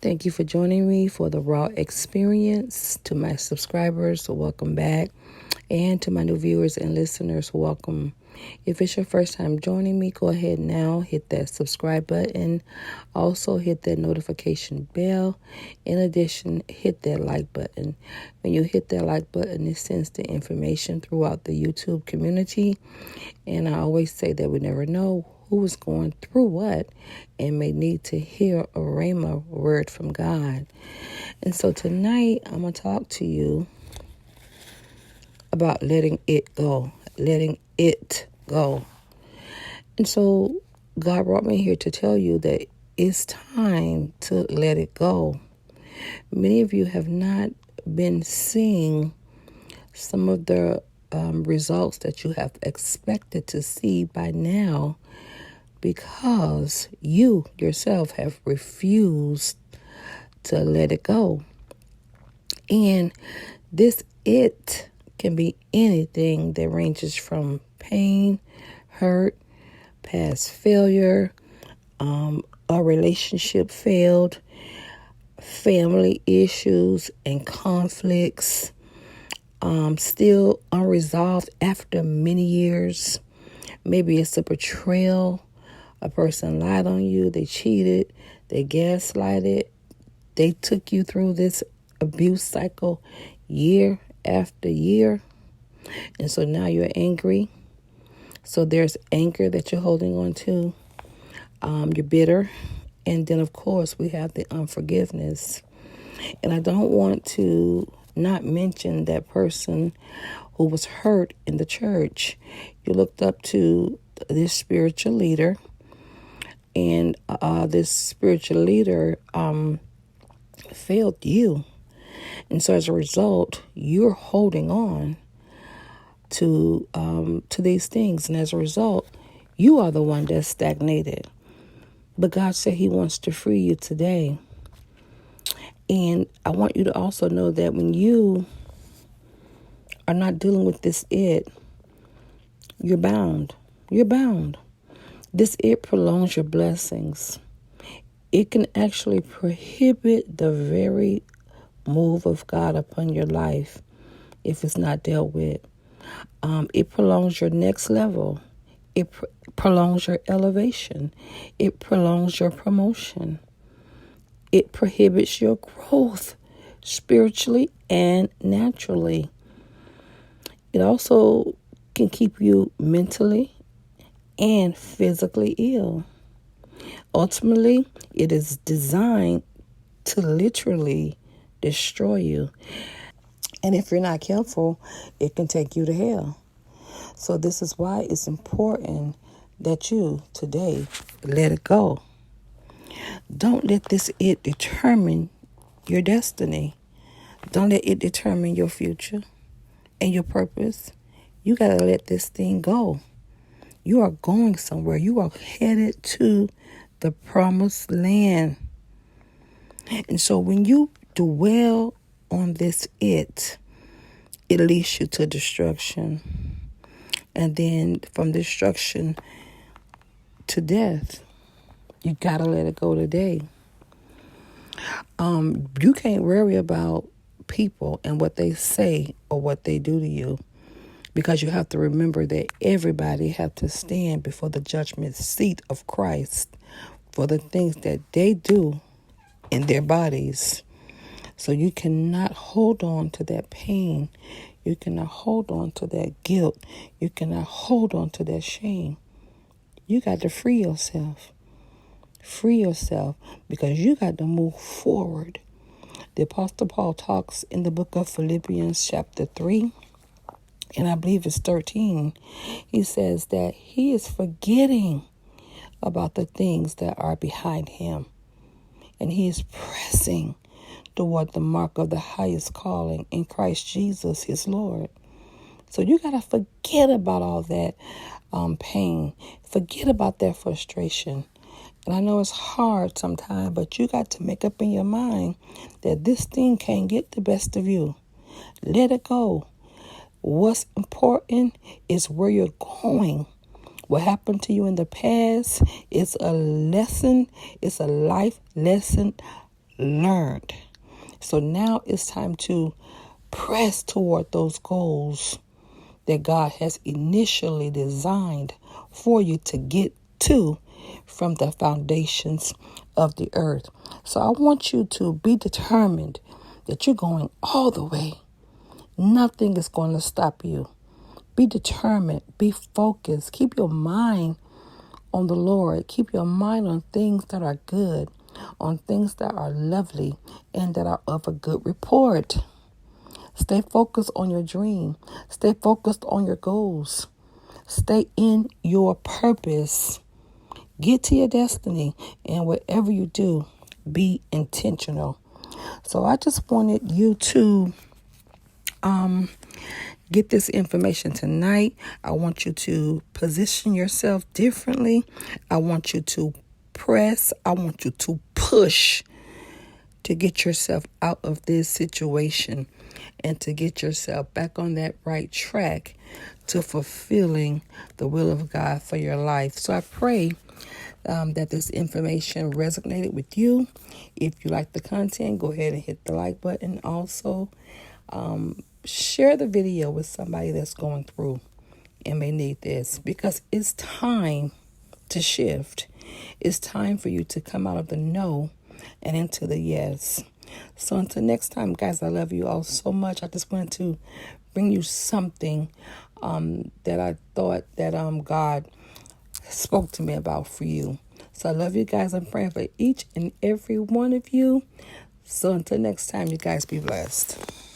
Thank you for joining me for the Raw Experience. To my subscribers, welcome back. And to my new viewers and listeners, welcome. If it's your first time joining me, go ahead now, hit that subscribe button. Also, hit that notification bell. In addition, hit that like button. When you hit that like button, it sends the information throughout the YouTube community. And I always say that we never know who is going through what and may need to hear a rhema word from God. And so tonight, I'm going to talk to you about letting it go. Letting it go. And so God brought me here to tell you that it's time to let it go. Many of you have not been seeing some of the results that you have expected to see by now because you yourself have refused to let it go. And this it can be anything that ranges from pain, hurt, past failure, a relationship failed, family issues and conflicts, still unresolved after many years. Maybe it's a betrayal. A person lied on you, they cheated, they gaslighted, they took you through this abuse cycle year after year. And so now you're angry. So there's anger that you're holding on to. You're bitter. And then, of course, we have the unforgiveness. And I don't want to not mention that person who was hurt in the church. You looked up to this spiritual leader. And this spiritual leader failed you. And so as a result, you're holding on to these things. And as a result, you are the one that's stagnated. But God said he wants to free you today. And I want you to also know that when you are not dealing with this you're bound. You're bound. This prolongs your blessings. It can actually prohibit the very move of God upon your life if it's not dealt with. It prolongs your next level. It prolongs your elevation. It prolongs your promotion. It prohibits your growth spiritually and naturally. It also can keep you mentally and physically ill. Ultimately, it is designed to literally destroy you. And if you're not careful, it can take you to hell. So this is why it's important that you today let it go. Don't let this determine your destiny. Don't let it determine your future and your purpose. You got to let this thing go. You are going somewhere. You are headed to the promised land. And so when you dwell on this it leads you to destruction. And then from destruction to death. You got to let it go today. You can't worry about people and what they say or what they do to you. Because you have to remember that everybody have to stand before the judgment seat of Christ for the things that they do in their bodies. So you cannot hold on to that pain. You cannot hold on to that guilt. You cannot hold on to that shame. You got to free yourself. Free yourself because you got to move forward. The Apostle Paul talks in the book of Philippians chapter 3. And I believe it's 13, he says that he is forgetting about the things that are behind him. And he is pressing toward the mark of the highest calling in Christ Jesus, his Lord. So you got to forget about all that pain. Forget about that frustration. And I know it's hard sometimes, but you got to make up in your mind that this thing can't get the best of you. Let it go. What's important is where you're going. What happened to you in the past is a lesson. It's a life lesson learned. So now it's time to press toward those goals that God has initially designed for you to get to from the foundations of the earth. So I want you to be determined that you're going all the way. Nothing is going to stop you. Be determined. Be focused. Keep your mind on the Lord. Keep your mind on things that are good, on things that are lovely, and that are of a good report. Stay focused on your dream. Stay focused on your goals. Stay in your purpose. Get to your destiny. And whatever you do, be intentional. So I just wanted you to get this information tonight. I want you to position yourself differently. I want you to press. I want you to push to get yourself out of this situation and to get yourself back on that right track to fulfilling the will of God for your life. So I pray that this information resonated with you. If you like the content, go ahead and hit the like button. Also, share the video with somebody that's going through and may need this, because it's time to shift. It's time for you to come out of the no and into the yes. So until next time, guys, I love you all so much. I just wanted to bring you something that I thought that God spoke to me about for you. So I love you guys. I'm praying for each and every one of you. So until next time, you guys be blessed.